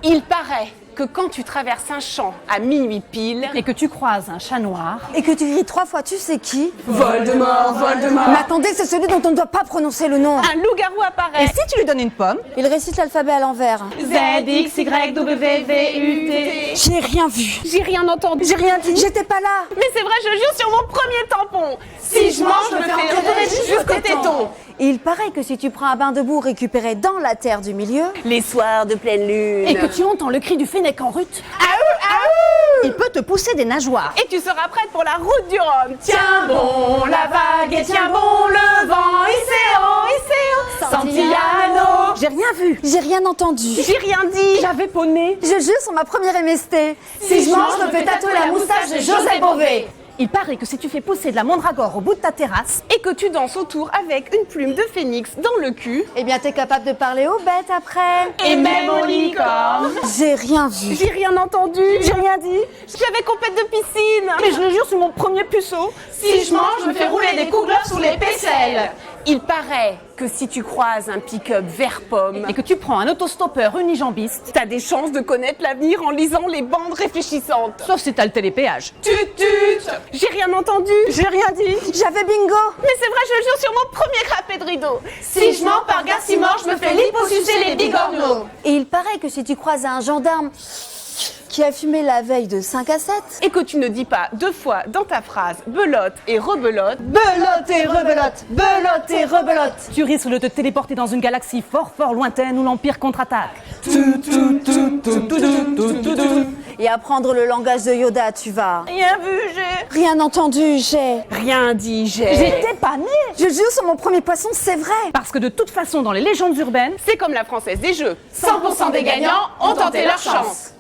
Il paraît que quand tu traverses un champ à minuit pile et que tu croises un chat noir et que tu cries 3 fois tu sais qui. Voldemort, Voldemort. Mais attendez, c'est celui dont on ne doit pas prononcer le nom. Un loup-garou apparaît. et si tu lui donnes une pomme, Il récite l'alphabet à l'envers. Z, X, Y, W, V, U, T. J'ai rien vu. J'ai rien entendu. J'ai rien dit. J'étais pas là. Mais c'est vrai, je jure sur mon premier tampon. Si je mange, je me fais enterrer jusqu'au téton. Et il paraît que si tu prends un bain de boue récupéré dans la terre du milieu, Les soirs de pleine lune. et que tu entends le cri du fennec en rut, il peut te pousser des nageoires. Et tu seras prête pour la route du Rhum. Tiens bon la vague et tiens bon le vent. Iseo, Santillano. J'ai rien vu. j'ai rien entendu. J'ai rien dit. J'avais peau de nez. Je jure sur ma première MST. Si je mange, je me fais tatouer la moustache de José Bové. Il paraît que si tu fais pousser de la mandragore au bout de ta terrasse, Et que tu danses autour avec une plume de phénix dans le cul. Eh bien, t'es capable de parler aux bêtes après. Et même aux licornes. J'ai rien vu. J'ai rien entendu. J'ai rien dit. J'avais compète de piscine. mais je le jure sur mon premier puceau, Si je mange, je me fais rouler des couglottes sous les pécelles. Il paraît que si tu croises un pick-up vert pomme, et que tu prends un autostoppeur unijambiste, t'as des chances de connaître l'avenir en lisant les bandes réfléchissantes. sauf si t'as le télépéage. Tut. J'ai rien entendu. J'ai rien dit. J'avais bingo. Mais c'est vrai, je le jure sur mon premier crapé de rideau. Si je mens par Garcimore, je me fais liposucer les bigorneaux. Et il paraît que si tu croises un gendarme qui a fumé la veille de 5 à 7, Et que tu ne dis pas 2 fois dans ta phrase belote et rebelote. belote et rebelote, belote et rebelote. Tu risques de te téléporter dans une galaxie fort lointaine où l'Empire contre-attaque. Et apprendre le langage de Yoda, tu vas. Rien vu, j'ai. Rien entendu, j'ai. Rien dit, j'ai. J'étais pas née. Je jure sur mon premier poisson, c'est vrai. Parce que de toute façon, dans les légendes urbaines, C'est comme la Française des Jeux. 100% des gagnants ont tenté leur chance.